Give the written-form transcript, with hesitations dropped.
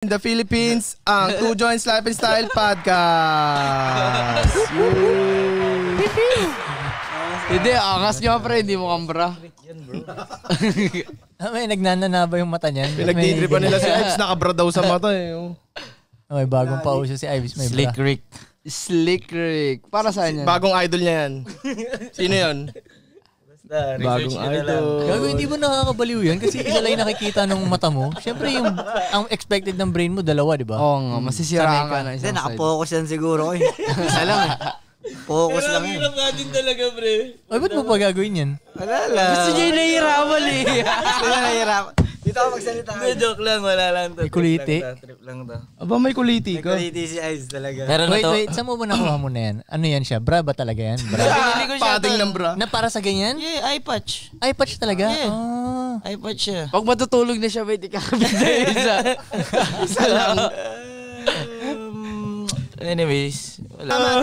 In the Philippines, ang Two Joints Life and Style Podcast. Hindi, angas nyo pre, hindi mo kambra. May nagnananaba yung mata niyan. Pinagdidripan nila si Ives, nakabra daw sa mata eh. May bagong pauso si Ives, may Slick bra. Rick. Slick Rick. Para saan yan? Bagong idol niya yan. Sino yun? Bagong idol. Gago, hindi mo nakakabaliw yan kasi isa lang yung nakikita ng mata mo. Siyempre yung ang expected ng brain mo, dalawa, di ba? Oo nga, masisiraan ka na Hindi, isang side. nakapokus yan siguro eh. Isa lang eh. Focus lang yan. Hirap nga din talaga, pre. Ay, ba't mo pa gagawin yan? Wala lang. Gusto niya yung nahihirapan eh. Gusto niya nahihirapan. Dito ako magsalita. Hindi, joke lang. Wala lang to. May kuliti? Trip lang to. Aba, may kuliti May ka. kuliti si Ice talaga. Pero Wait, saan mo ba nakuha mo na yan? Ano yan siya? Bra ba talaga yan? Bra? Pinili ko siya. Pating ng bra. Na para sa ganyan? Yeah, eye patch. Ay, patch talaga? Yeah. Ah. Eye patch siya. Pag matutulog na siya, wait, ikakabit na yung isa. Isa lang. Anyways, wala.